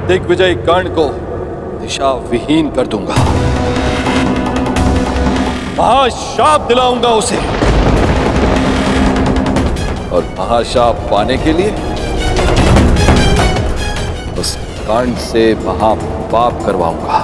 दिग्विजय कर्ण को दिशा विहीन कर दूंगा, महाशाप दिलाऊंगा उसे, और महाशाप पाने के लिए उस कर्ण से महापाप करवाऊंगा।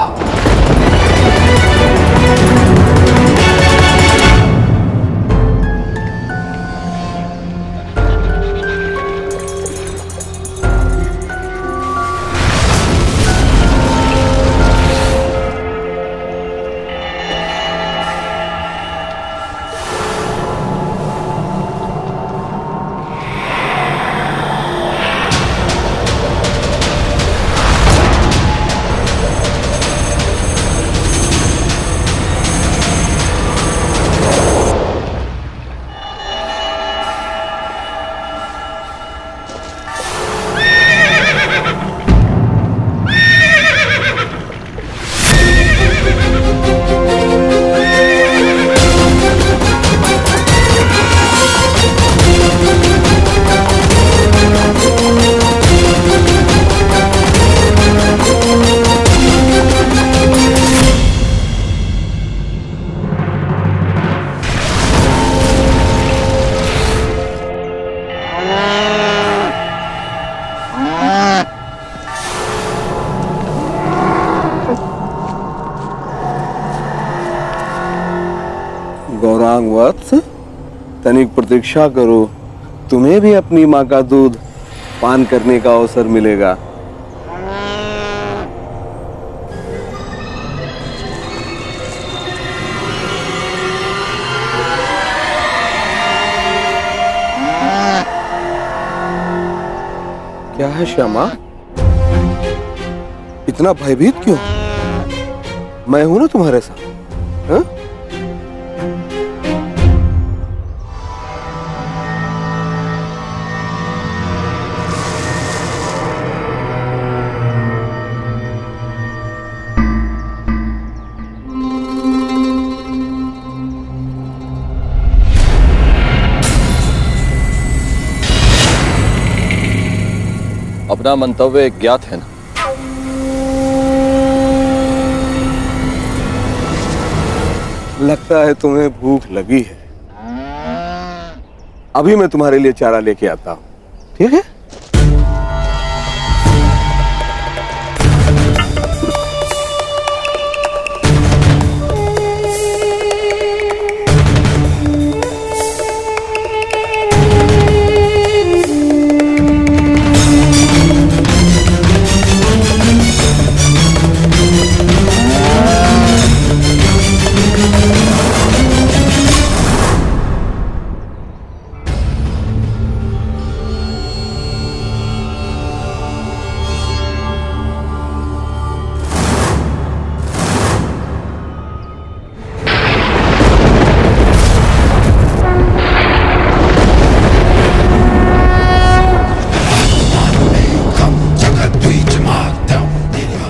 गौरांग वत्स, तनिक प्रतीक्षा करो, तुम्हें भी अपनी माँ का दूध पान करने का अवसर मिलेगा। क्या है श्यामा, इतना भयभीत क्यों? मैं हूं ना तुम्हारे साथ। हाँ? अपना मंतव्य ज्ञात है ना? लगता है तुम्हें भूख लगी है। अभी मैं तुम्हारे लिए चारा लेके आता हूं, ठीक है?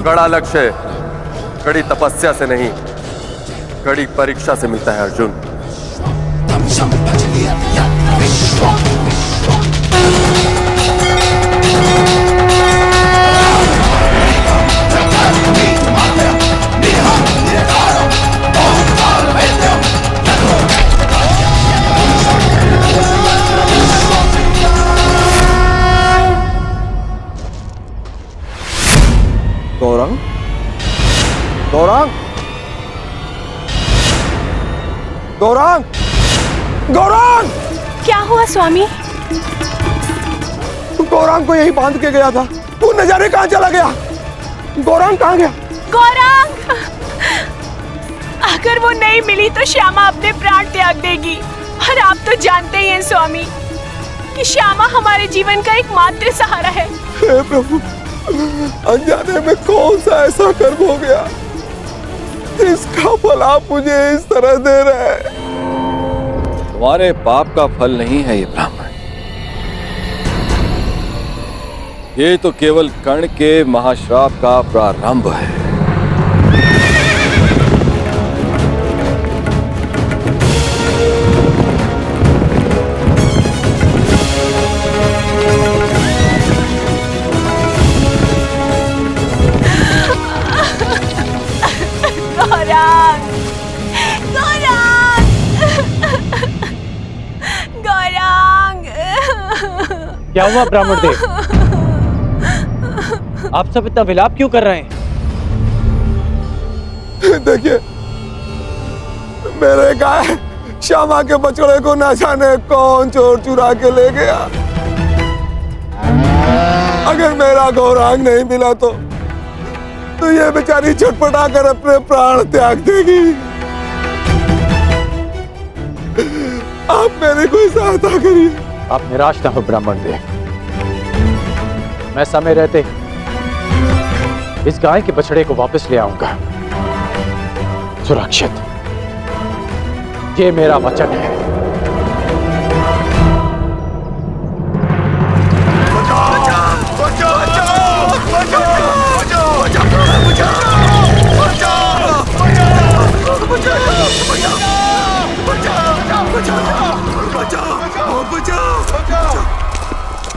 कड़ा लक्ष्य कड़ी तपस्या से नहीं, कड़ी परीक्षा से मिलता है अर्जुन। गौरांग, गौरांग, गौरांग, गौरांग! क्या हुआ स्वामी? गौरांग को यही बांध के गया था, वो नजारे कहाँ चला गया? गौरांग कहाँ गया? गौरांग! अगर वो नहीं मिली तो श्यामा अपने प्राण त्याग देगी, और आप तो जानते ही हैं स्वामी कि श्यामा हमारे जीवन का एकमात्र सहारा है। हे प्रभु, अनजाने में कौन सा ऐसा कर्म हो गया इसका फल आप मुझे इस तरह दे रहे हैं? तुम्हारे पाप का फल नहीं है ये ब्राह्मण, ये तो केवल कर्ण के महाश्राप का प्रारंभ है। क्या हुआ ब्राह्मण देव? आप सब इतना विलाप क्यों कर रहे हैं? देखिए, मेरे गाय श्यामा के बछड़े को न जाने कौन चोर चुरा के ले गया। अगर मेरा गौरांग नहीं मिला तो ये बेचारी छटपटा कर अपने प्राण त्याग देगी। आप मेरी कोई सहायता करिए। आप निराश ना हो ब्राह्मण देव, मैं समय रहते इस गाय के बछड़े को वापस ले आऊंगा सुरक्षित। ये मेरा वचन है।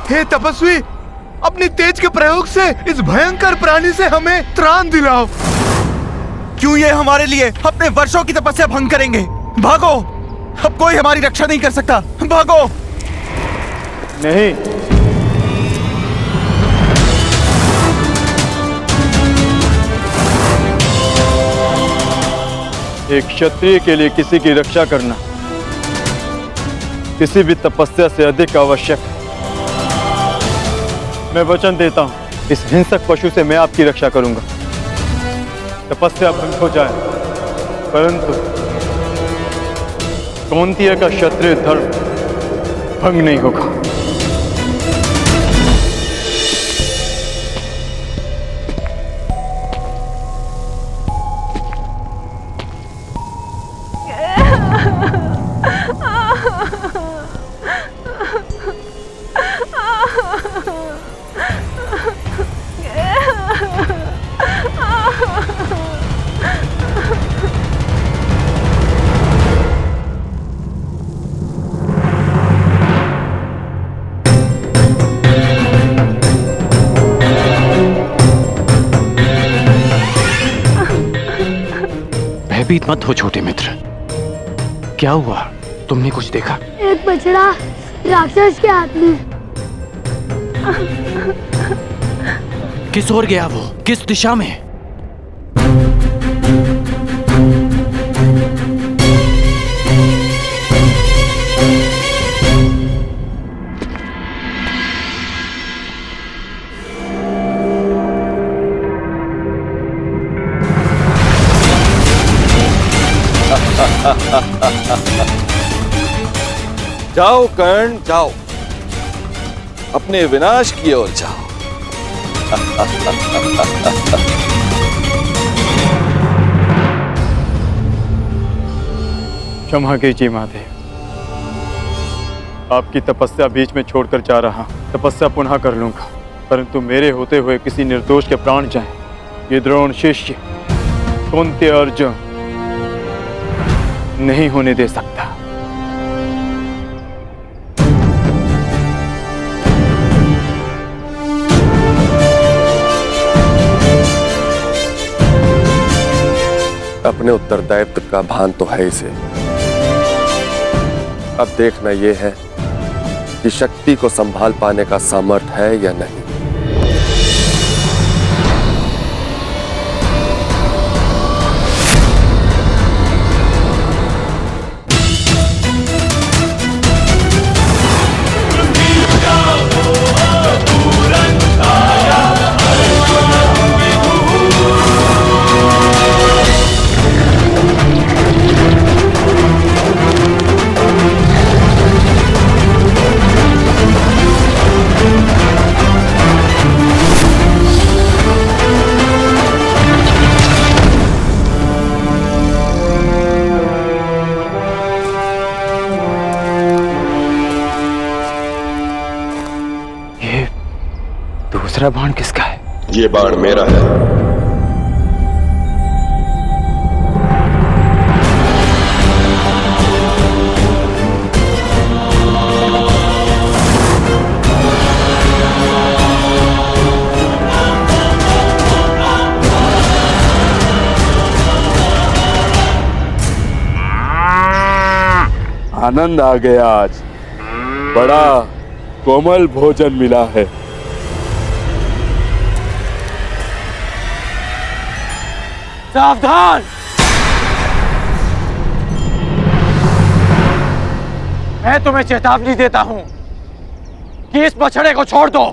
हे तपस्वी, अपनी तेज के प्रयोग से इस भयंकर प्राणी से हमें त्राण दिलाओ। क्यों ये हमारे लिए अपने वर्षों की तपस्या भंग करेंगे? भागो, अब कोई हमारी रक्षा नहीं कर सकता। भागो। नहीं, एक क्षत्रिय के लिए किसी की रक्षा करना किसी भी तपस्या से अधिक आवश्यक है। मैं वचन देता हूं, इस हिंसक पशु से मैं आपकी रक्षा करूंगा। तपस्या भंग हो जाए, परंतु कौंतिया का क्षत्रिय धर्म भंग नहीं होगा। भयभीत मत हो छोटे मित्र। क्या हुआ? तुमने कुछ देखा? एक बछड़ा राक्षस के हाथ में। किस ओर गया वो? किस दिशा में? जाओ कर्ण, जाओ, अपने विनाश की ओर जाओ। क्षमा कीजिए महादेव, आपकी तपस्या बीच में छोड़कर जा रहा। तपस्या पुनः कर लूंगा, परंतु मेरे होते हुए किसी निर्दोष के प्राण जाएं, ये द्रोण शिष्य कुंती अर्जुन नहीं होने दे सकता। अपने उत्तरदायित्व का भान तो है इसे। अब देखना यह है कि शक्ति को संभाल पाने का सामर्थ्य है या नहीं। दूसरा बाण किसका है? ये बाण मेरा है। आनंद आ गया आज। बड़ा कोमल भोजन मिला है। सावधान! मैं तुम्हें चेतावनी देता हूं कि इस बछड़े को छोड़ दो।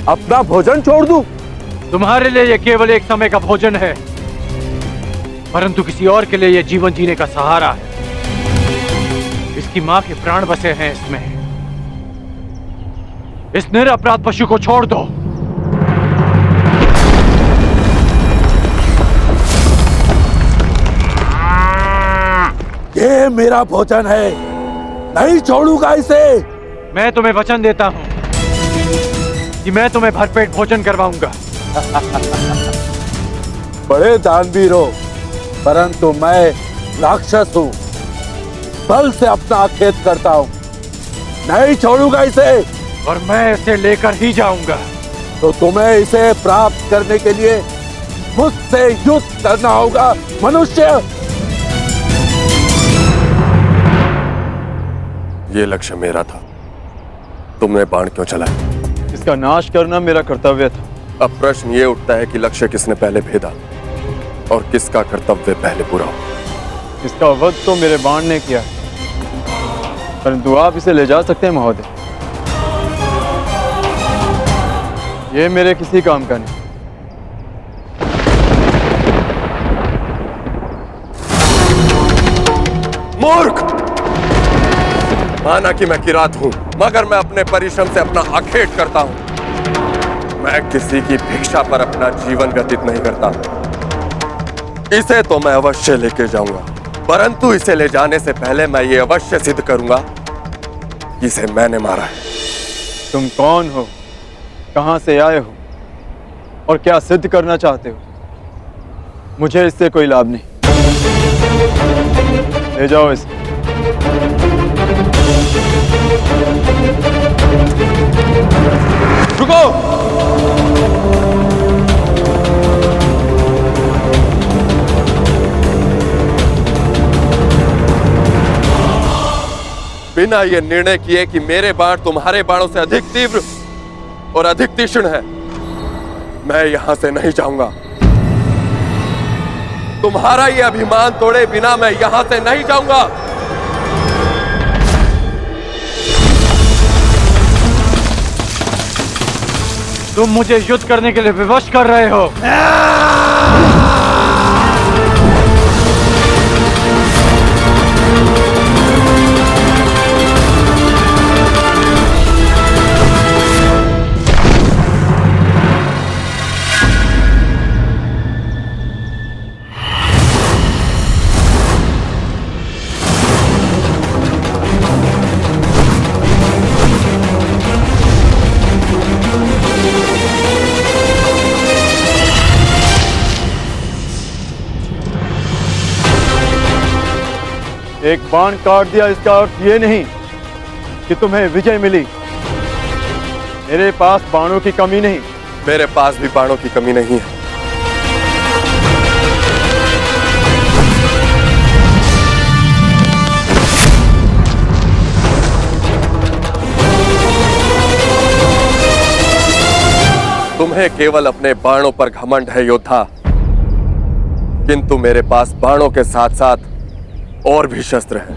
अपना भोजन छोड़ दूं? तुम्हारे लिए यह केवल एक समय का भोजन है, परंतु किसी और के लिए यह जीवन जीने का सहारा है। इसकी मां के प्राण बसे हैं इसमें। इस निरपराध पशु को छोड़ दो। ये मेरा भोजन है, नहीं छोड़ूंगा इसे। मैं तुम्हें वचन देता हूं कि मैं तुम्हें भरपेट भोजन करवाऊंगा। बड़े दानवीर हो, परंतु मैं राक्षस हूं, बल से अपना खेत करता हूं, नहीं छोड़ूंगा इसे। और मैं इसे लेकर ही जाऊंगा। तो तुम्हें इसे प्राप्त करने के लिए मुझसे युद्ध करना होगा मनुष्य। ये लक्ष्य मेरा था, तुमने बाण क्यों चलाया? इसका नाश करना मेरा कर्तव्य था। अब प्रश्न ये उठता है कि लक्ष्य किसने पहले भेदा और किसका कर्तव्य पहले पूरा हो। इसका वध तो मेरे बाण ने किया, परंतु आप इसे ले जा सकते हैं महोदय। ये मेरे किसी काम का नहीं। मूर्ख! माना कि मैं किरात हूं, मगर मैं अपने परिश्रम से अपना आखेट करता हूं। मैं किसी की भिक्षा पर अपना जीवन व्यतीत नहीं करता। इसे तो मैं अवश्य लेके जाऊंगा, परंतु इसे ले जाने से पहले मैं ये अवश्य सिद्ध करूंगा कि इसे मैंने मारा है। तुम कौन हो, कहां से आए हो और क्या सिद्ध करना चाहते हो? मुझे इससे कोई लाभ नहीं। ले जाओ इसे। रुको! बिना ये निर्णय किए कि मेरे बाण तुम्हारे बाणों से अधिक तीव्र और अधिक तीक्ष्ण है, मैं यहां से नहीं जाऊंगा। तुम्हारा ये अभिमान तोड़े बिना मैं यहां से नहीं जाऊंगा। तुम मुझे युद्ध करने के लिए विवश कर रहे हो। एक बाण काट दिया, इसका अर्थ ये नहीं कि तुम्हें विजय मिली। मेरे पास बाणों की कमी नहीं। मेरे पास भी बाणों की कमी नहीं है। तुम्हें केवल अपने बाणों पर घमंड है योद्धा, किंतु मेरे पास बाणों के साथ साथ और भी शस्त्र हैं।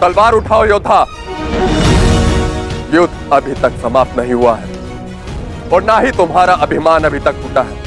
तलवार उठाओ योद्धा। युद्ध अभी तक समाप्त नहीं हुआ है और ना ही तुम्हारा अभिमान अभी तक टूटा है।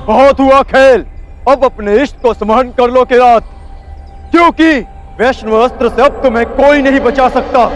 बहुत हुआ खेल, अब अपने इष्ट को स्मरण कर लो किरात, क्योंकि वैष्णव अस्त्र से अब तुम्हें कोई नहीं बचा सकता।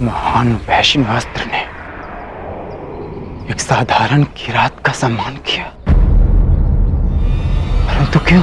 महान वैष्णव अस्त्र ने एक साधारण किरात का सम्मान किया, परंतु क्यों?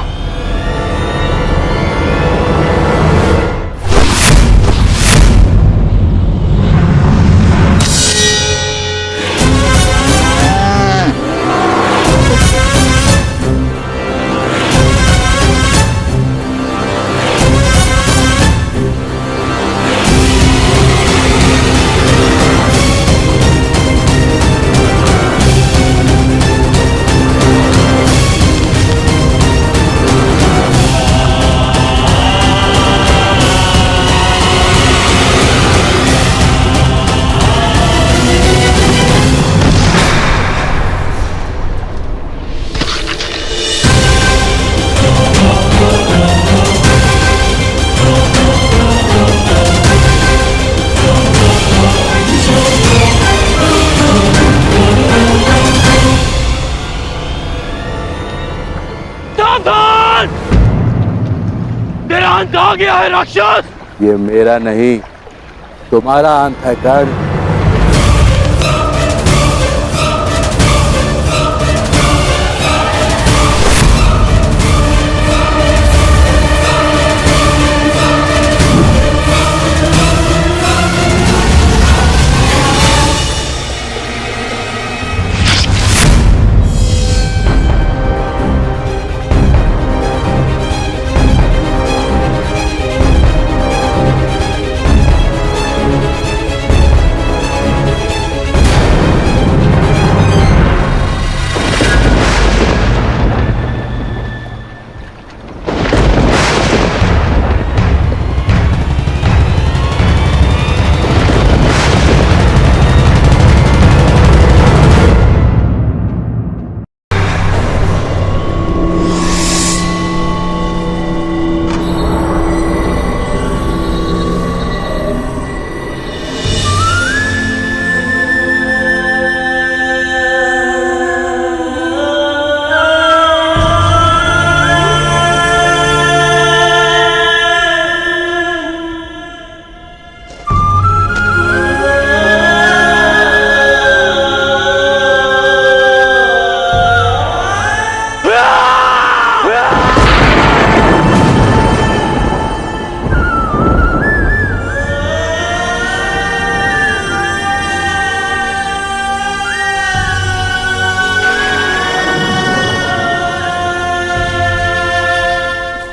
तेरा अंत आ गया है राक्षस। ये मेरा नहीं, तुम्हारा अंत है कर्ण।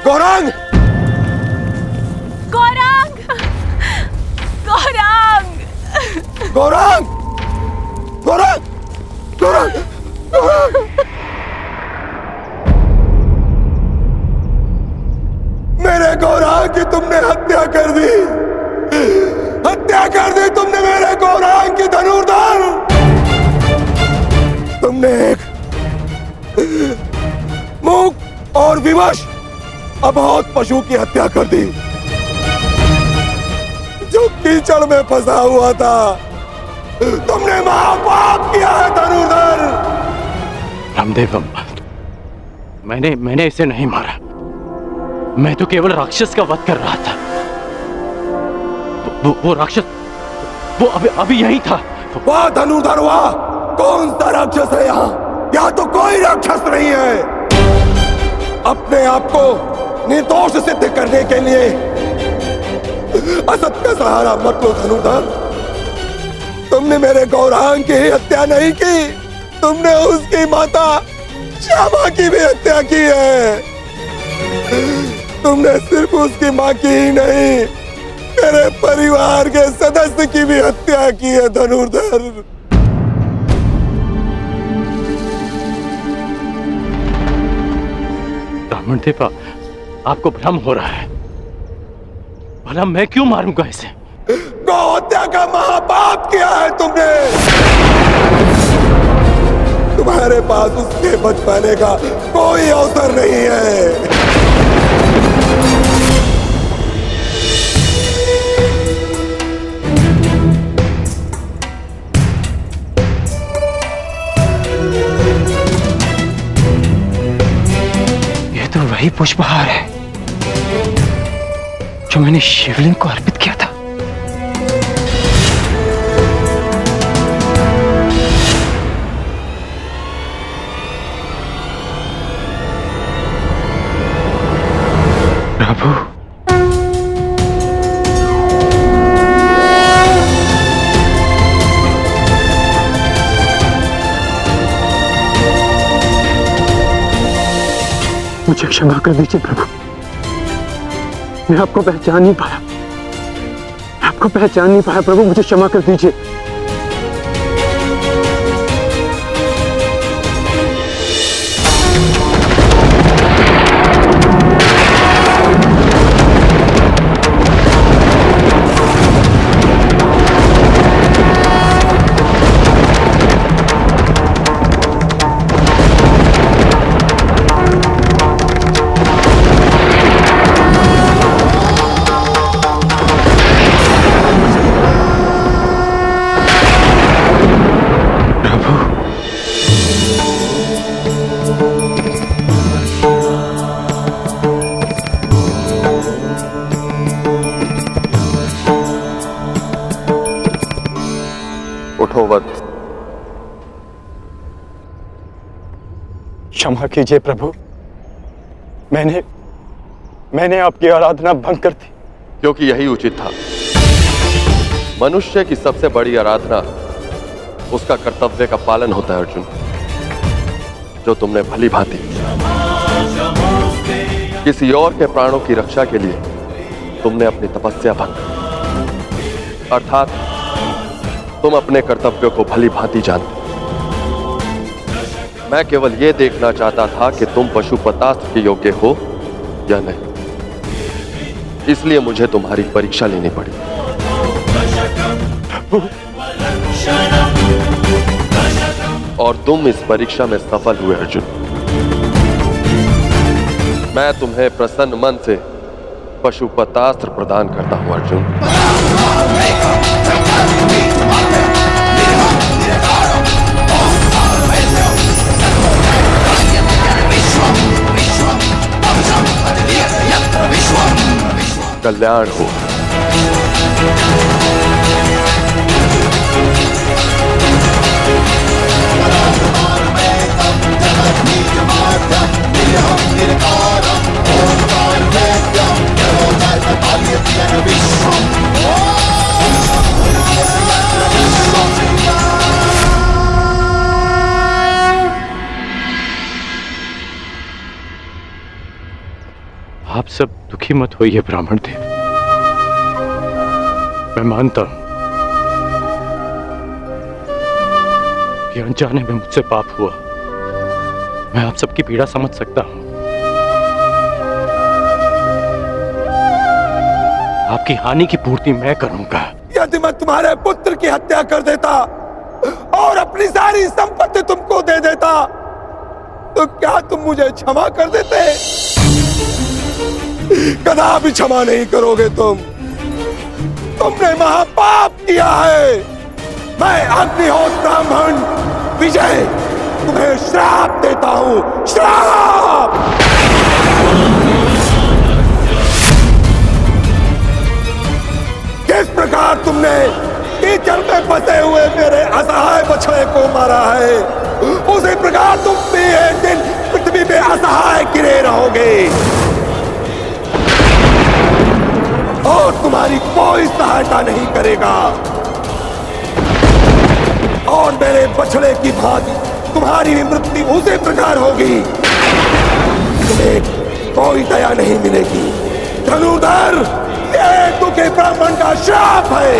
गौरांग! गौरांग! गौरांग! गौरांग! गौरांग! गौरांग! गौरांग! मेरे गौरांग की तुमने हत्या कर दी, हत्या कर दी तुमने मेरे गौरांग की धनुर्धर। तुमने एक मूक और विवश अबोध पशु की हत्या कर दी, जो कीचड़ में फंसा हुआ था। तुमने महापाप किया है धनुर्धर। रामदेव, मैंने इसे नहीं मारा। मैं तो केवल राक्षस का वध कर रहा था। वो राक्षस वो अभी यही था। वाह धनुर्धर वाह, कौन सा राक्षस है यहाँ तो कोई राक्षस नहीं है। अपने आप को निर्दोष सिद्ध करने के लिए असत का सहारा मत लो धनुर्धर। तुमने मेरे गौरांग की हत्या नहीं की, तुमने उसकी माता श्यामा की भी हत्या की है। तुमने सिर्फ उसकी माँ की ही नहीं, मेरे परिवार के सदस्य की भी हत्या की है धनुर्धर। ब्राह्मण देवा, आपको भ्रम हो रहा है। भला मैं क्यों मारूंगा इसे? गौ हत्या का महापाप किया है तुमने। तुम्हारे पास उसके बच पाने का कोई अवसर नहीं है। ये तो वही पुष्पहार है जो मैंने शिवलिंग को अर्पित किया था। प्रभु, मुझे क्षमा कर दीजिए प्रभु। मैं आपको पहचान नहीं पाया, प्रभु, मुझे क्षमा कर दीजिए। उठो वत्स। क्षमा कीजिए प्रभु, मैंने आपकी आराधना भंग कर दी। क्योंकि यही उचित था। मनुष्य की सबसे बड़ी आराधना उसका कर्तव्य का पालन होता है अर्जुन, जो तुमने भली भांति किसी और के प्राणों की रक्षा के लिए तुमने अपनी तपस्या भंग, अर्थात तुम अपने कर्तव्यों को भली भांति जानते। मैं केवल यह देखना चाहता था कि तुम पशुपतास्त्र के योग्य हो या नहीं, इसलिए मुझे तुम्हारी परीक्षा लेनी पड़ी। और तुम इस परीक्षा में सफल हुए अर्जुन। मैं तुम्हें प्रसन्न मन से पशुपतास्त्र प्रदान करता हूं अर्जुन। कल्याण हो। आप सब दुखी मत होइए ब्राह्मण देव। मैं मानता हूं कि अनजाने में मुझसे पाप हुआ। मैं आप सबकी पीड़ा समझ सकता हूं। आपकी हानि की पूर्ति मैं करूंगा। यदि मैं तुम्हारे पुत्र की हत्या कर देता और अपनी सारी संपत्ति तुमको दे देता, तो क्या तुम मुझे क्षमा कर देते? कदापि क्षमा नहीं करोगे तुम। तुमने महापाप किया है। मैं अग्निहोत्र ब्राह्मण विजय तुम्हें श्राप देता हूं। श्राप। बछड़े को मारा है, उसी प्रकार तुम भी एक दिन पृथ्वी पे असहाय गिरे रहोगे और तुम्हारी कोई सहायता नहीं करेगा। और मेरे बछड़े की भांति तुम्हारी भी मृत्यु उसी प्रकार होगी। तुम्हें कोई दया नहीं मिलेगी। धनुर्धर, ये तुझे ब्राह्मण का श्राप है।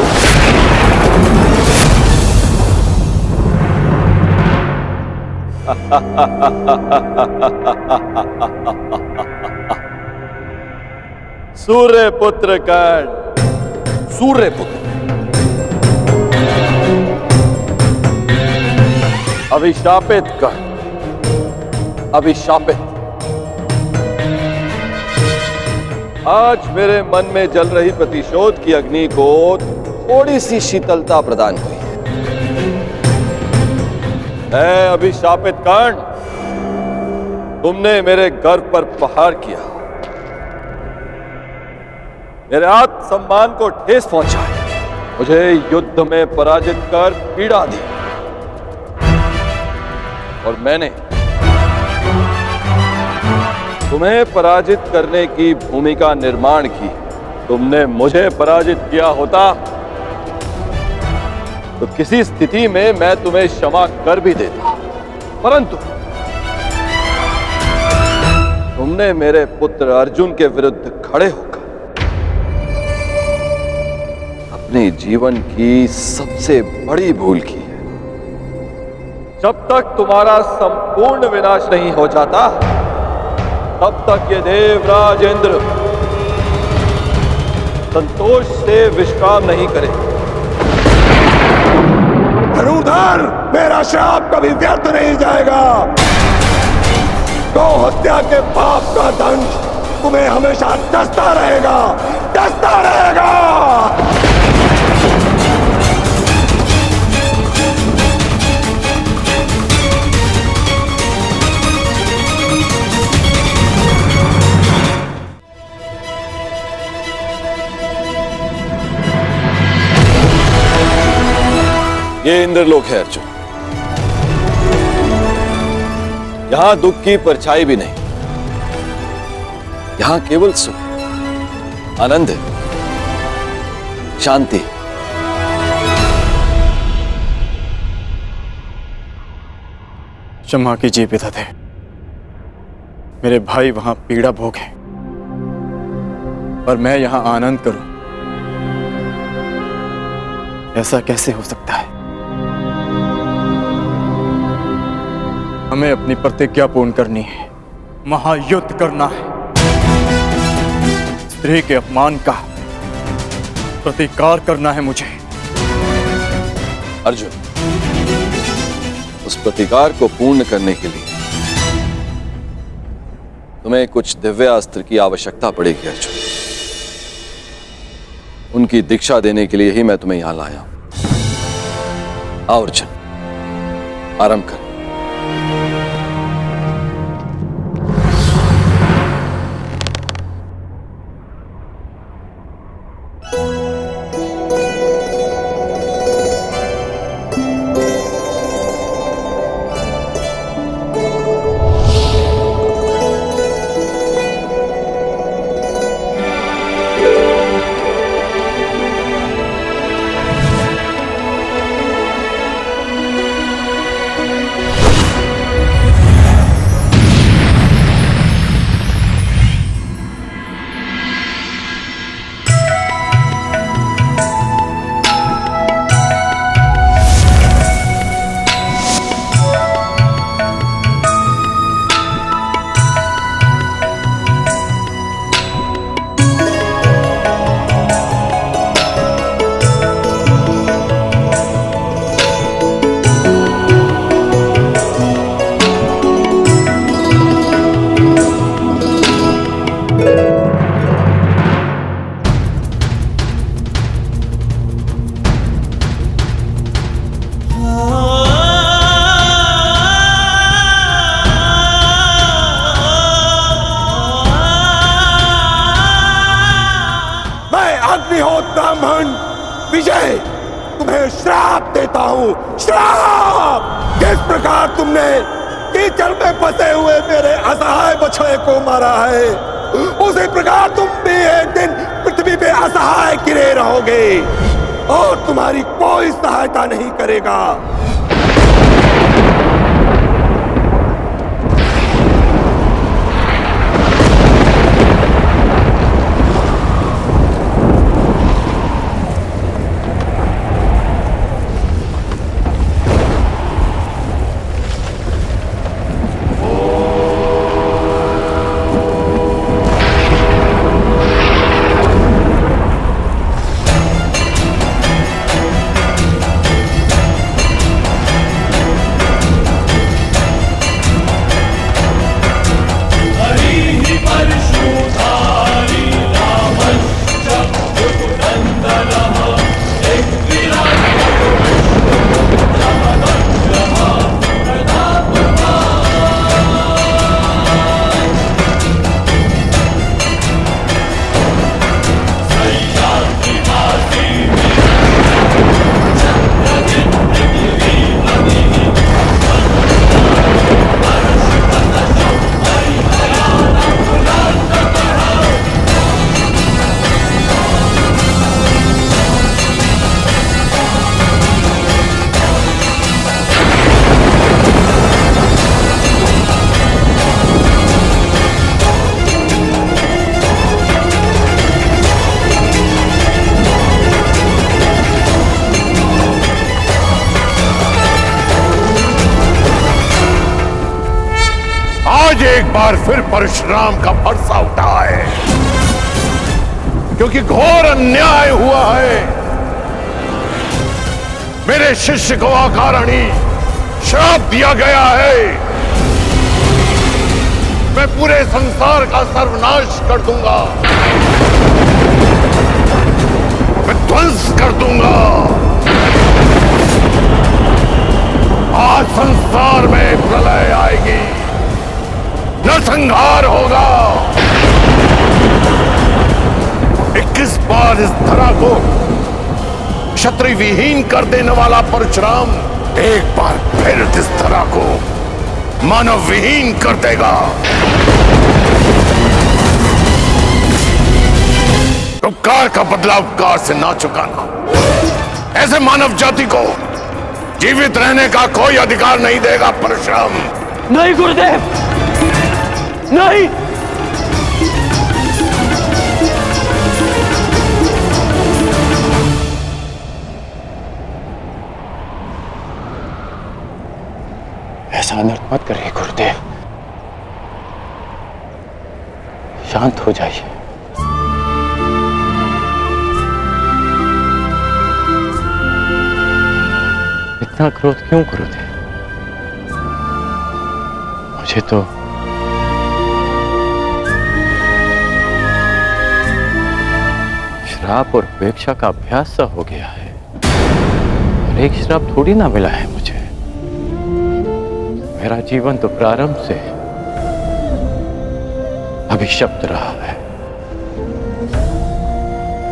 सूर्य पुत्र कर्ण, सूर्य पुत्र, अभिशापित कर्ण, अभिशापित। आज मेरे मन में जल रही प्रतिशोध की अग्नि को थोड़ी सी शीतलता प्रदान हुई। मैं अभिशापित कर्ण, तुमने मेरे गर्व पर प्रहार किया, मेरे आत्मसम्मान को ठेस पहुंचाई, मुझे युद्ध में पराजित कर पीड़ा दी और मैंने तुम्हें पराजित करने की भूमिका निर्माण की। तुमने मुझे पराजित किया होता तो किसी स्थिति में मैं तुम्हें क्षमा कर भी देता, परंतु तुमने मेरे पुत्र अर्जुन के विरुद्ध खड़े होकर अपने जीवन की सबसे बड़ी भूल की है। जब तक तुम्हारा संपूर्ण विनाश नहीं हो जाता, तब तक ये देवराज इंद्र संतोष से विश्राम नहीं करे। धनुर्धर, मेरा श्राप कभी व्यर्थ नहीं जाएगा। गौ हत्या के पाप का दंड तुम्हें हमेशा डसता रहेगा, डसता रहेगा। ये इंद्रलोक है अर्जुन, यहां दुख की परछाई भी नहीं, यहां केवल सुख, आनंद है, शांति। क्षमा कीजिए पितादे, मेरे भाई वहां पीड़ा भोगे और मैं यहां आनंद करूं, ऐसा कैसे हो सकता है? हमें अपनी प्रतिज्ञा पूर्ण करनी है, महायुद्ध करना है, स्त्री के अपमान का प्रतिकार करना है मुझे। अर्जुन, उस प्रतिकार को पूर्ण करने के लिए तुम्हें कुछ दिव्य अस्त्र की आवश्यकता पड़ेगी अर्जुन। उनकी दीक्षा देने के लिए ही मैं तुम्हें यहां लाया हूं। आओ अर्जुन, आरंभ कर। ब्राह्मण विजय तुम्हें श्राप देता हूँ, श्राप। किस प्रकार तुमने कीचड़ में फंसे हुए मेरे असहाय बछड़े को मारा है, उसी प्रकार तुम भी एक दिन पृथ्वी पे असहाय गिरे रहोगे और तुम्हारी कोई सहायता नहीं करेगा। आज एक बार फिर परशुराम का फरसा उठा है, क्योंकि घोर अन्याय हुआ है। मेरे शिष्य को अकारणी श्राप दिया गया है। मैं पूरे संसार का सर्वनाश कर दूंगा, मैं ध्वंस कर दूंगा। आज संसार में प्रलय आएगी, नरसंहार होगा। 21 बार इस धरा को क्षत्रिय विहीन कर देने वाला परशुराम एक बार फिर इस धरा को मानव विहीन कर देगा। उपकार का बदला उपकार से ना चुकाना, ऐसे मानव जाति को जीवित रहने का कोई अधिकार नहीं देगा परशुराम। नहीं गुरुदेव, नहीं। ऐसा अनर्थ मत करिए गुरुदेव, शांत हो जाइए। इतना क्रोध क्यों गुरुदेव? मुझे तो श्राप और उपेक्षा का अभ्यास सा हो गया है, और एक श्राप थोड़ी ना मिला है मुझे। मेरा जीवन तो प्रारंभ से अभिशप्त रहा है,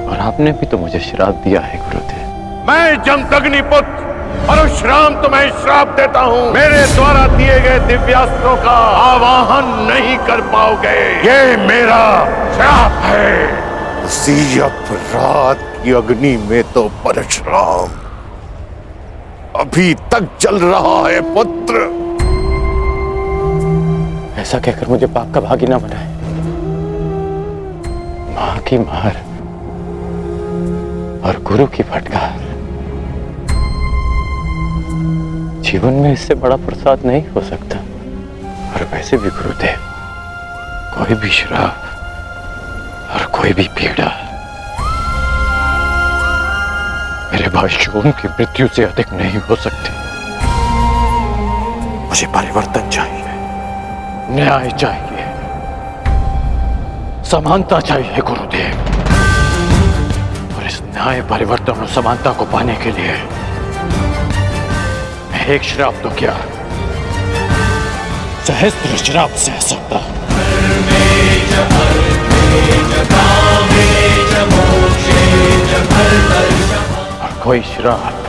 और आपने भी तो मुझे श्राप दिया है गुरुदेव। मैं जमदग्नि पुत्र परशुराम तुम्हें श्राप देता हूँ। मेरे द्वारा दिए गए दिव्यास्त्रों का आवाहन नहीं कर पाओगे, ये मेरा श्राप है। उसी अपराध की अग्नि में तो परशुराम अभी तक जल रहा है पुत्र। ऐसा कहकर मुझे पाप का भागी ना बनाए। मां की मार और गुरु की फटकार, जीवन में इससे बड़ा प्रसाद नहीं हो सकता। और वैसे भी गुरुदेव, कोई भी श्राप और कोई भी पीड़ा मेरे भाइयों की मृत्यु से अधिक नहीं हो सकती। मुझे परिवर्तन चाहिए, न्याय चाहिए, समानता चाहिए गुरुदेव। और इस न्याय, परिवर्तन और समानता को पाने के लिए मैं एक श्राप तो क्या, सहस्त्र श्राप सह सकता हूं। और कोई श्राप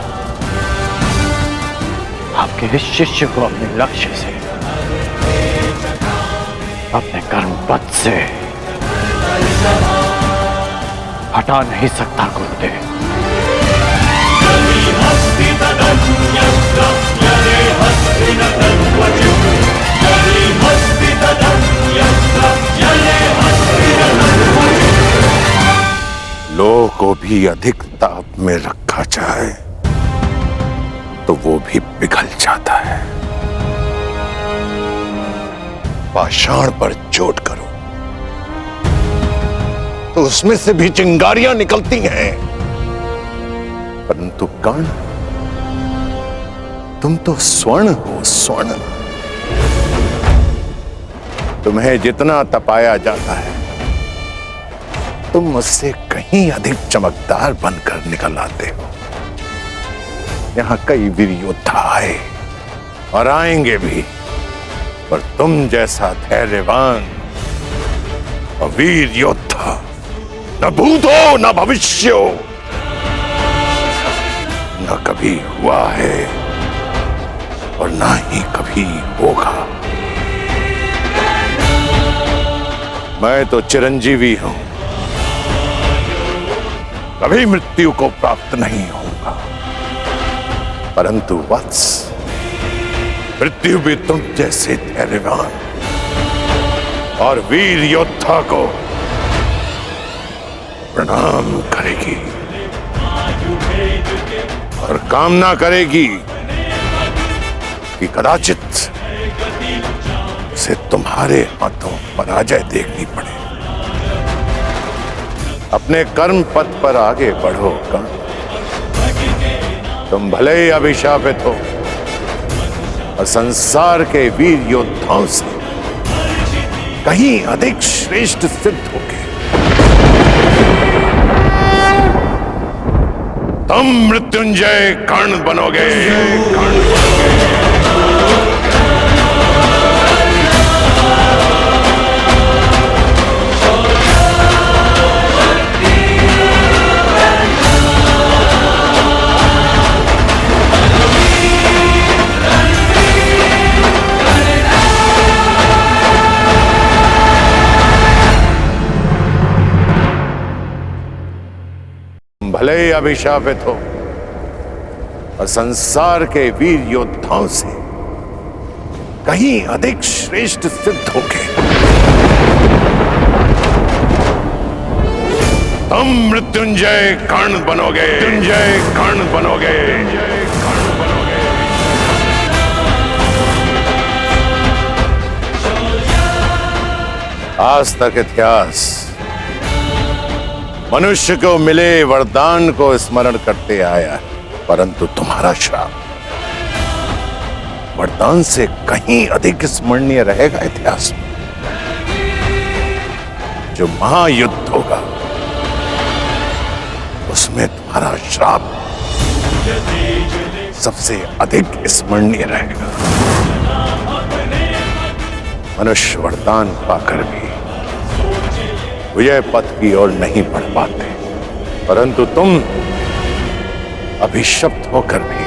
आपके इस शिष्य को अपने लक्ष्य से, अपने कर्म पथ से हटा नहीं सकता गुरुदेव। लोह को भी अधिक ताप में रखा जाए तो वो भी पिघल जाता है। पाषाण पर चोट करो तो उसमें से भी चिंगारियां निकलती हैं, परंतु कर्ण, तुम तो स्वर्ण हो, स्वर्ण। तुम्हें जितना तपाया जाता है तुम मुझसे कहीं अधिक चमकदार बनकर निकल आते हो। यहां कई वीर योद्धा आए और आएंगे भी, पर तुम जैसा धैर्यवान और वीर योद्धा न भूत हो न भविष्य हो, न कभी हुआ है और ना ही कभी होगा। मैं तो चिरंजीवी हूं, कभी मृत्यु को प्राप्त नहीं होगा, परंतु वत्स, मृत्यु भी तुम जैसे धैर्यवान और वीर योद्धा को प्रणाम करेगी और कामना करेगी कि कदाचित उसे तुम्हारे हाथों पराजय देखनी पड़े। अपने कर्म पथ पर आगे बढ़ो कर्ण। तुम भले ही अभिशापित हो और संसार के वीर योद्धाओं से कहीं अधिक श्रेष्ठ सिद्ध होगे। तुम मृत्युंजय कर्ण बनोगे, कर्ण बनोगे। भले ही अभिशापित हो और संसार के वीर योद्धाओं से कहीं अधिक श्रेष्ठ सिद्ध होगे। तुम मृत्युंजय कर्ण बनोगे, मृत्युंजय कर्ण बनोगे, मृत्युंजय कर्ण बनोगे। आज तक इतिहास मनुष्य को मिले वरदान को स्मरण करते आया है, परंतु तुम्हारा श्राप वरदान से कहीं अधिक स्मरणीय रहेगा इतिहास में। जो महायुद्ध होगा उसमें तुम्हारा श्राप सबसे अधिक स्मरणीय रहेगा। मनुष्य वरदान पाकर भी विजय पथ की ओर नहीं बढ़ पाते, परंतु तुम अभिशप्त होकर भी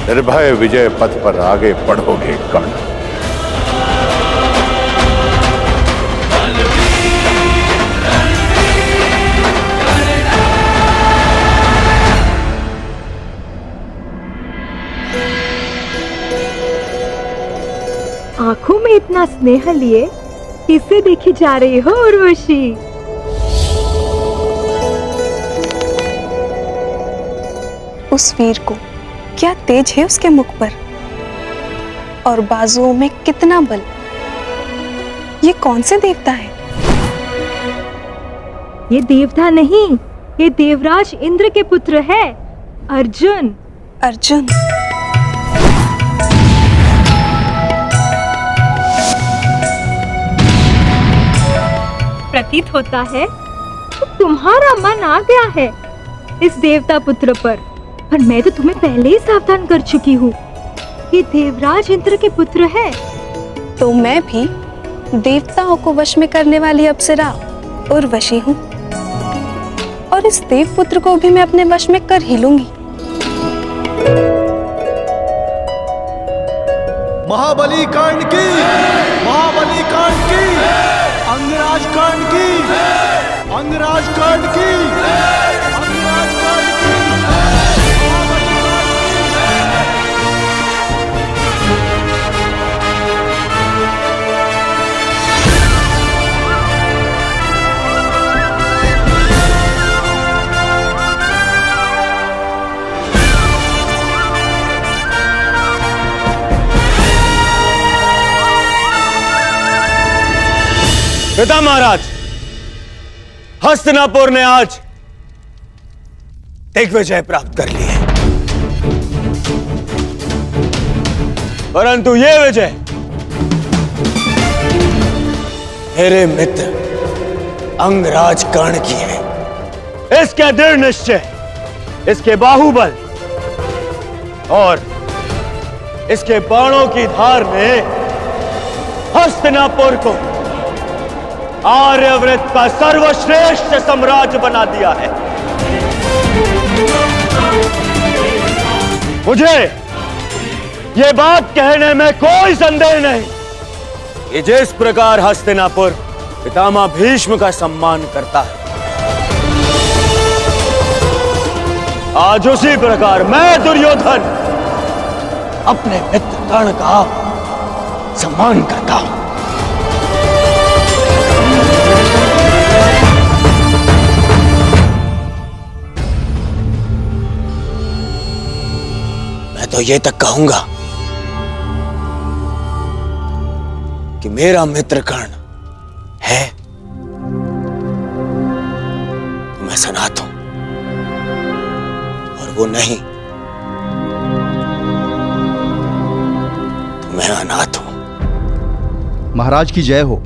निर्भय विजय पथ पर आगे बढ़ोगे कर्ण। आंखों में इतना स्नेह लिए किससे देखी जा रही हो उर्वशी? उस वीर को क्या तेज है उसके मुख पर और बाजुओं में कितना बल। ये कौन से देवता है? ये देवता नहीं, ये देवराज इंद्र के पुत्र है, अर्जुन। अर्जुन? प्रतीत होता है तो तुम्हारा मन आ गया है इस देवता पुत्र पर मैं तो तुम्हें पहले ही सावधान कर चुकी हूँ। ये देवराज इंद्र के पुत्र है। तो मैं भी देवताओं को वश में करने वाली अप्सरा उर्वशी हूँ। और इस देवपुत्र को भी मैं अपने वश में कर ही लूंगी। महाबली कांड की, महाबली कांड की, अंगराज कांड की, अंगराज कांड की, अंगराज कांड की। पिता महाराज, हस्तिनापुर ने आज दिग्विजय प्राप्त कर ली है, परंतु ये विजय मेरे मित्र अंगराज कर्ण की है। इसके दृढ़ निश्चय, इसके बाहुबल और इसके बाणों की धार ने हस्तिनापुर को आर्यवृत का सर्वश्रेष्ठ साम्राज्य बना दिया है। मुझे यह बात कहने में कोई संदेह नहीं कि जिस प्रकार हस्तिनापुर पितामह भीष्म का सम्मान करता है, आज उसी प्रकार मैं दुर्योधन अपने मित्र कर्ण का सम्मान करता हूं। मैं तो ये तक कहूंगा कि मेरा मित्र कर्ण है तो मैं सनात हूं, और वो नहीं तो मैं अनाथ हूं। महाराज की जय हो।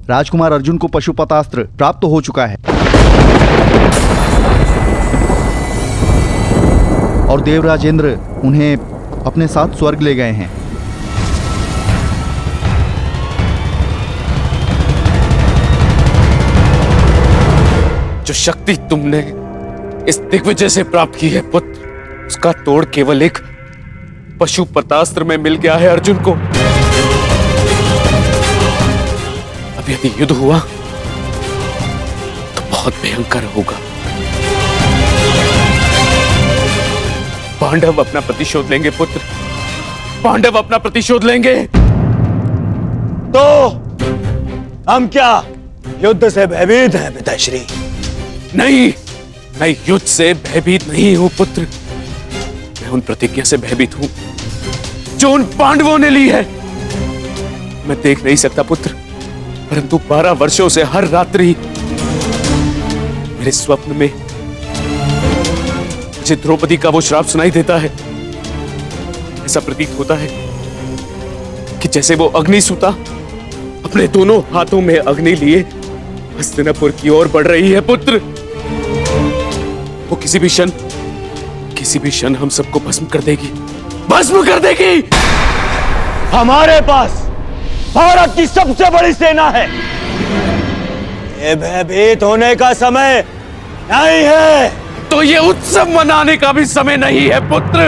राजकुमार अर्जुन को पशुपतास्त्र प्राप्त हो चुका है और देवराजेंद्र उन्हें अपने साथ स्वर्ग ले गए हैं। जो शक्ति तुमने इस दिग्विजय से प्राप्त की है पुत्र, उसका तोड़ केवल एक पशुपतास्त्र में मिल गया है अर्जुन को। अब यदि युद्ध हुआ तो बहुत भयंकर होगा। पांडव अपना प्रतिशोध लेंगे पुत्र, पांडव अपना प्रतिशोध लेंगे। तो हम क्या युद्ध से भयभीत हैं पिताश्री? नहीं, मैं युद्ध से भयभीत नहीं हूं पुत्र। मैं उन प्रतिज्ञा से भयभीत हूं जो उन पांडवों ने ली है। मैं देख नहीं सकता पुत्र, परंतु 12 वर्षों से हर रात्रि मेरे स्वप्न में मुझे द्रौपदी का वो श्राप सुनाई देता है। ऐसा प्रतीत होता है कि जैसे वो अग्निसूता अपने दोनों हाथों में अग्नि लिए हस्तिनापुर की ओर बढ़ रही है पुत्र। वो किसी भी क्षण हम सबको भस्म कर देगी, भस्म कर देगी। हमारे पास भारत की सबसे बड़ी सेना है। ये भयभीत होने का समय नहीं है। तो ये उत्सव मनाने का भी समय नहीं है पुत्र।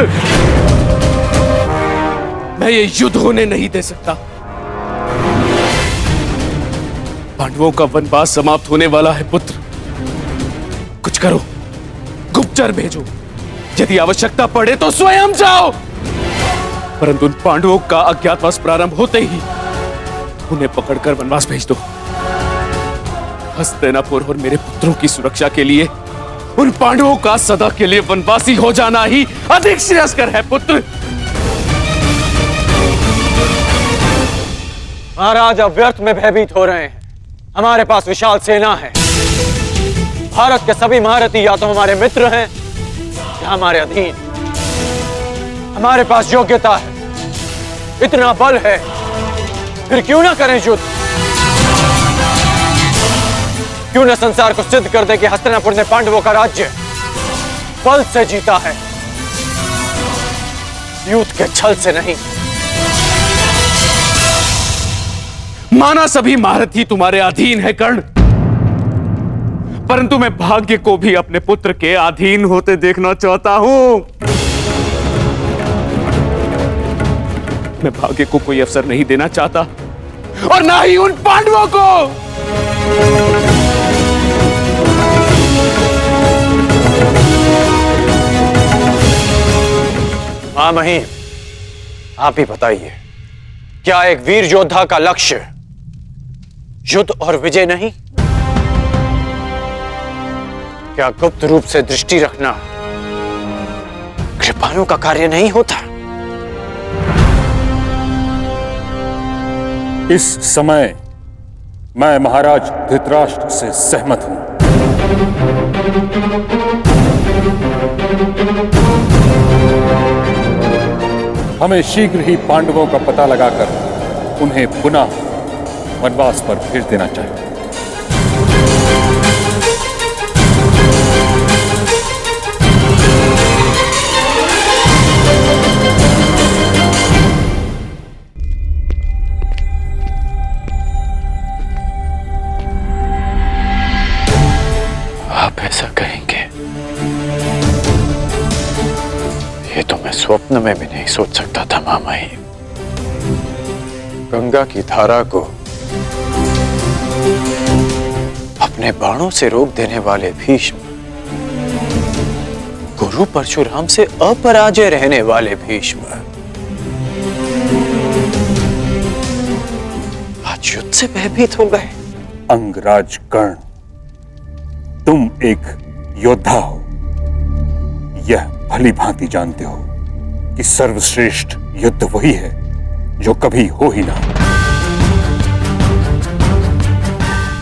मैं ये युद्ध होने नहीं दे सकता। पांडवों का वनवास समाप्त होने वाला है पुत्र। कुछ करो, गुप्तचर भेजो, यदि आवश्यकता पड़े तो स्वयं जाओ, परंतु उन पांडवों का अज्ञातवास प्रारंभ होते ही उन्हें पकड़कर वनवास भेज दो। हस्तिनापुर और मेरे पुत्रों की सुरक्षा के लिए उन पांडवों का सदा के लिए वनवासी हो जाना ही अधिक श्रेयस्कर है पुत्र। महाराज अब व्यर्थ में भयभीत हो रहे हैं। हमारे पास विशाल सेना है। भारत के सभी महारथी या तो हमारे मित्र हैं या हमारे अधीन। हमारे पास योग्यता है, इतना बल है, फिर क्यों ना करें युद्ध? क्यों न संसार को सिद्ध कर दे कि हस्तिनापुर ने पांडवों का राज्य बल से जीता है, युद्ध के छल से नहीं। माना सभी महारथी तुम्हारे अधीन है कर्ण, परंतु मैं भाग्य को भी अपने पुत्र के अधीन होते देखना चाहता हूं। मैं भाग्य को कोई अवसर नहीं देना चाहता और ना ही उन पांडवों को। हाँ महीम, आप ही बताइए, क्या एक वीर योद्धा का लक्ष्य युद्ध और विजय नहीं? क्या गुप्त रूप से दृष्टि रखना कृपाणु का कार्य नहीं होता? इस समय मैं महाराज धृतराष्ट्र से सहमत हूं। हमें शीघ्र ही पांडवों का पता लगाकर उन्हें पुनः वनवास पर भेज देना चाहिए। आप ऐसा कहेंगे, ये तो मैं स्वप्न में भी नहीं सोच सकता था मामाई। गंगा की धारा को अपने बाणों से रोक देने वाले भीष्म, गुरु परशुराम से अपराजय रहने वाले भीष्म, आज युद्ध से भयभीत हो गए। अंगराज कर्ण, तुम एक योद्धा हो, यह भली भांति जानते हो कि सर्वश्रेष्ठ युद्ध वही है जो कभी हो ही ना।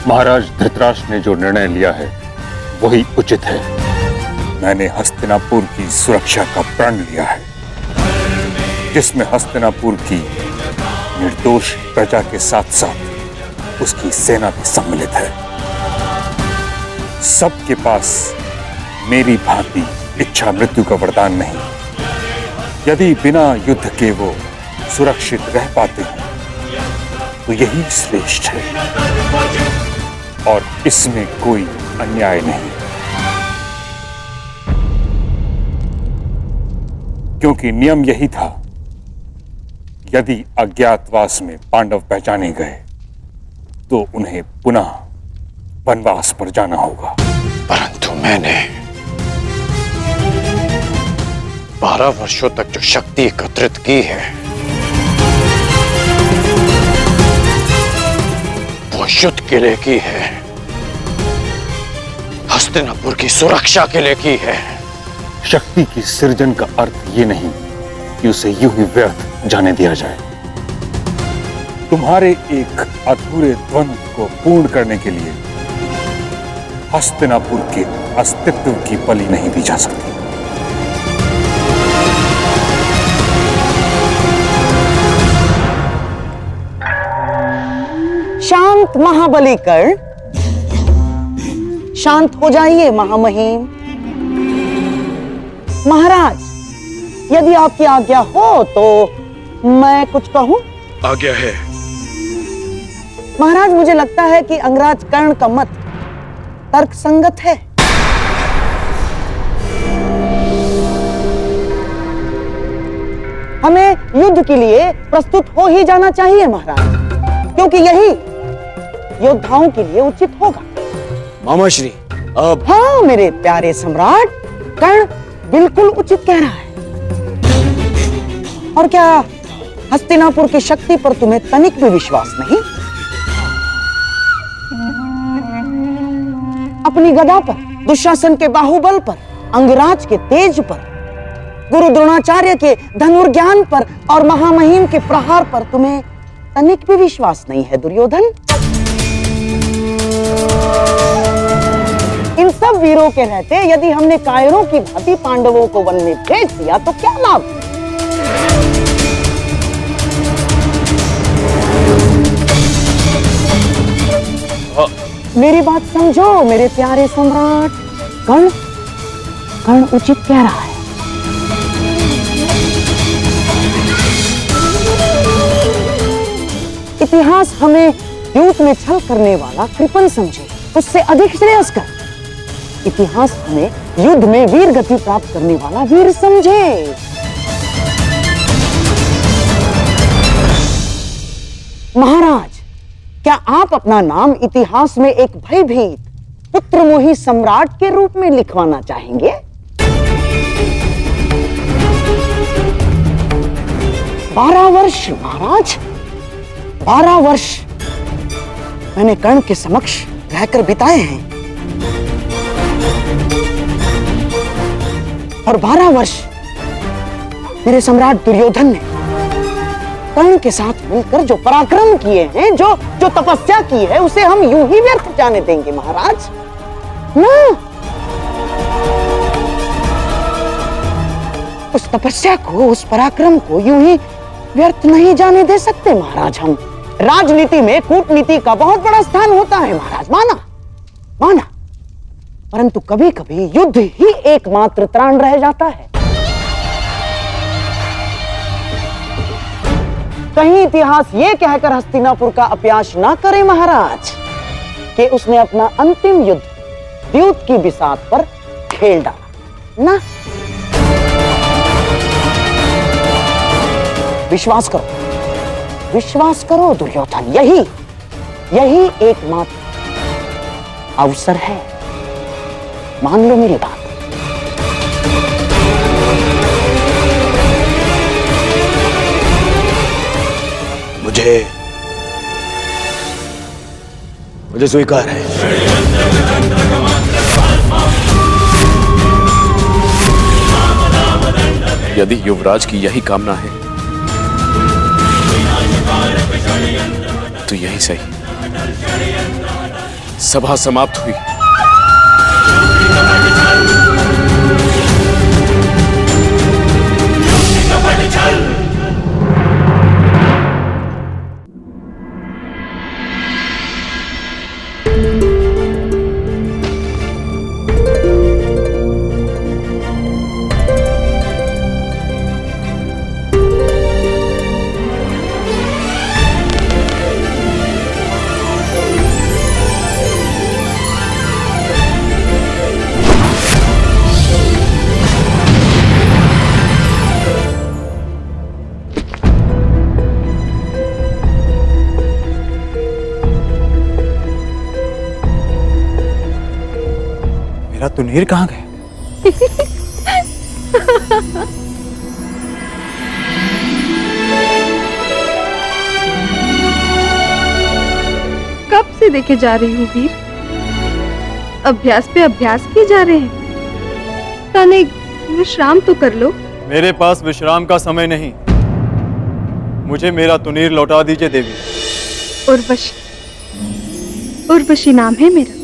महाराज धृतराष्ट्र ने जो निर्णय लिया है वही उचित है। मैंने हस्तिनापुर की सुरक्षा का प्रण लिया है, जिसमें हस्तिनापुर की निर्दोष प्रजा के साथ साथ उसकी सेना भी सम्मिलित है। सबके पास मेरी भांति इच्छा मृत्यु का वरदान नहीं। यदि बिना युद्ध के वो सुरक्षित रह पाते हैं तो यही श्रेष्ठ है और इसमें कोई अन्याय नहीं, क्योंकि नियम यही था, यदि अज्ञातवास में पांडव पहचाने गए तो उन्हें पुनः वनवास पर जाना होगा। परंतु मैंने 12 वर्षों तक जो शक्ति एकत्रित की है वो युद्ध के लिए की है, हस्तिनापुर की सुरक्षा के लिए की है। शक्ति की सृजन का अर्थ ये नहीं कि उसे यूं ही व्यर्थ जाने दिया जाए। तुम्हारे एक अधूरे द्वंद्व को पूर्ण करने के लिए हस्तिनापुर के अस्तित्व की बलि नहीं दी जा सकती। शांत महाबली कर्ण, शांत हो जाइए महामहिम। महाराज, यदि आपकी आज्ञा हो तो मैं कुछ कहूं? आज्ञा है। महाराज, मुझे लगता है कि अंगराज कर्ण का मत तर्क संगत है। हमें युद्ध के लिए प्रस्तुत हो ही जाना चाहिए महाराज, क्योंकि यही योद्धाओं के लिए उचित होगा। मामा श्री, अब हाँ मेरे प्यारे सम्राट, कर्ण बिल्कुल उचित कह रहा है। और क्या हस्तिनापुर की शक्ति पर तुम्हें तनिक भी विश्वास नहीं? अपनी गदा पर, दुशासन के बाहुबल पर, अंगराज के तेज पर, गुरु द्रोणाचार्य के धनुर्ज्ञान पर और महामहिम के प्रहार पर तुम्हें तनिक भी विश्वास नहीं है दुर्योधन? इन सब वीरों के रहते यदि हमने कायरों की भांति पांडवों को वन में भेज दिया तो क्या लाभ? मेरी बात समझो मेरे प्यारे सम्राट। कर्ण उचित कह रहा है। इतिहास हमें युद्ध में छल करने वाला कृपण समझे, उससे अधिक श्रेयस्कर इतिहास में युद्ध में वीर गति प्राप्त करने वाला वीर समझे। महाराज, क्या आप अपना नाम इतिहास में एक भयभीत पुत्रमोही सम्राट के रूप में लिखवाना चाहेंगे? 12 वर्ष महाराज, 12 वर्ष मैंने कर्ण के समक्ष रहकर बिताए हैं, और 12 वर्ष मेरे सम्राट दुर्योधन ने कर्ण के साथ मिलकर जो पराक्रम किए हैं, जो तपस्या की है, उसे हम यूं ही व्यर्थ जाने देंगे महाराज? ना, उस तपस्या को, उस पराक्रम को यूं ही व्यर्थ नहीं जाने दे सकते महाराज हम। राजनीति में कूटनीति का बहुत बड़ा स्थान होता है महाराज, माना, परंतु कभी कभी युद्ध ही एकमात्र त्राण रह जाता है। कहीं इतिहास ये कहकर हस्तिनापुर का अपयाश ना करे महाराज कि उसने अपना अंतिम युद्ध द्यूत की बिसात पर खेल डाला ना। विश्वास करो दुर्योधन, यही एकमात्र अवसर है, मान लो मेरी बात। मुझे स्वीकार है। यदि युवराज की यही कामना है तो यही सही। सभा समाप्त हुई। मेरा तुनीर कहाँ गया? कब से देखे जा रही हूँ वीर, अभ्यास पे अभ्यास किए जा रहे हैं। तनिक विश्राम तो कर लो। मेरे पास विश्राम का समय नहीं, मुझे मेरा तुनीर लौटा दीजिए देवी। उर्वशी नाम है मेरा।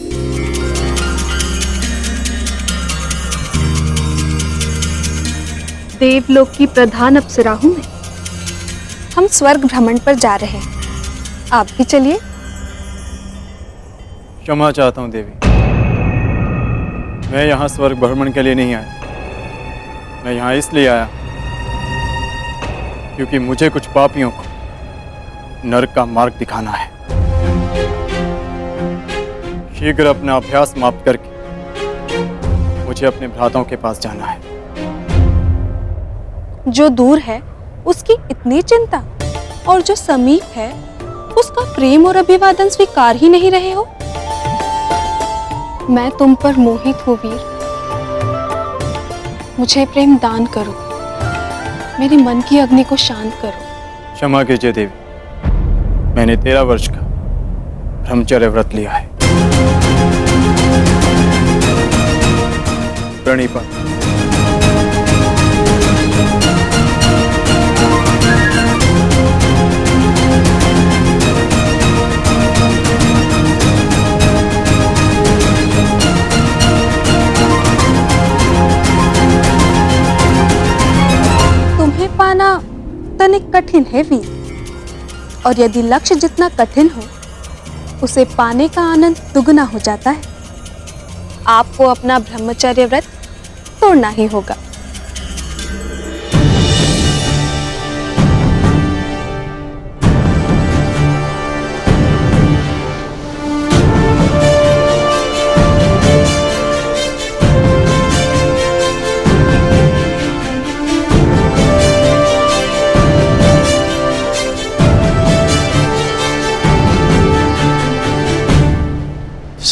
देवलोक की प्रधान अप्सरा हूं मैं। हम स्वर्ग भ्रमण पर जा रहे हैं, आप भी चलिए। क्षमा चाहता हूँ देवी, मैं यहाँ स्वर्ग भ्रमण के लिए नहीं आया। मैं यहाँ इसलिए आया क्योंकि मुझे कुछ पापियों को नरक का मार्ग दिखाना है। शीघ्र अपना अभ्यास समाप्त करके मुझे अपने भ्राताओं के पास जाना है। जो दूर है उसकी इतनी चिंता, और जो समीप है उसका प्रेम और अभिवादन स्वीकार ही नहीं रहे हो। मैं तुम पर मोहित हूँ वीर, मुझे प्रेम दान करो, मेरे मन की अग्नि को शांत करो। क्षमा कीजिए देवी, मैंने 13 वर्ष का ब्रह्मचर्य व्रत लिया है। प्रणीपा। पाना तनिक कठिन है वीर, और यदि लक्ष्य जितना कठिन हो उसे पाने का आनंद दुगना हो जाता है। आपको अपना ब्रह्मचर्य व्रत तोड़ना ही होगा।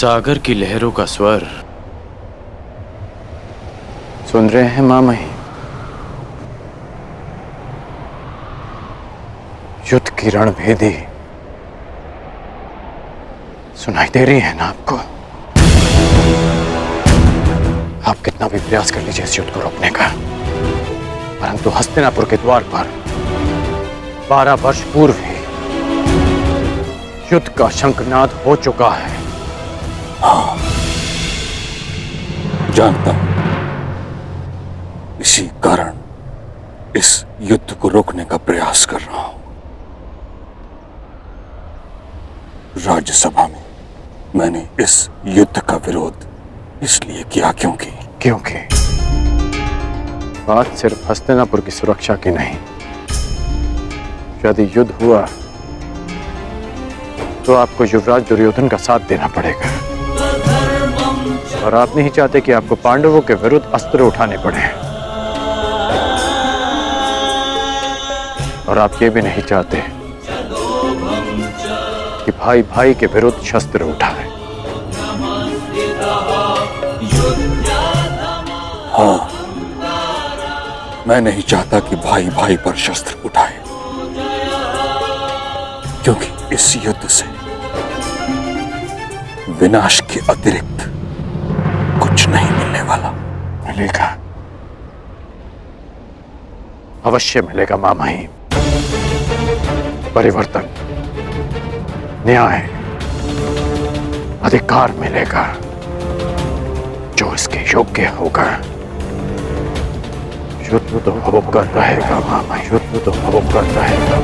सागर की लहरों का स्वर सुन रहे हैं मामही? युद्ध की रणभेदी सुनाई दे रही है ना आपको? आप कितना भी प्रयास कर लीजिए इस युद्ध को रोकने का, परंतु हस्तिनापुर के द्वार पर 12 वर्ष पूर्व ही युद्ध का शंखनाद हो चुका है। हाँ, जानता हूं। इसी कारण इस युद्ध को रोकने का प्रयास कर रहा हूं। राज्यसभा में मैंने इस युद्ध का विरोध इसलिए किया क्योंकि बात सिर्फ हस्तिनापुर की सुरक्षा की नहीं। यदि युद्ध हुआ तो आपको युवराज दुर्योधन का साथ देना पड़ेगा, और आप नहीं चाहते कि आपको पांडवों के विरुद्ध अस्त्र उठाने पड़े, और आप ये भी नहीं चाहते कि भाई भाई के विरुद्ध शस्त्र उठाए। हाँ, मैं नहीं चाहता कि भाई भाई पर शस्त्र उठाए, क्योंकि इस युद्ध से विनाश के अतिरिक्त कुछ नहीं मिलने वाला। मिलेगा, अवश्य मिलेगा मामही। परिवर्तन, न्याय, अधिकार मिलेगा जो इसके योग्य होगा। युद्ध तो होकर रहेगा मामा, युद्ध तो होकर रहेगा।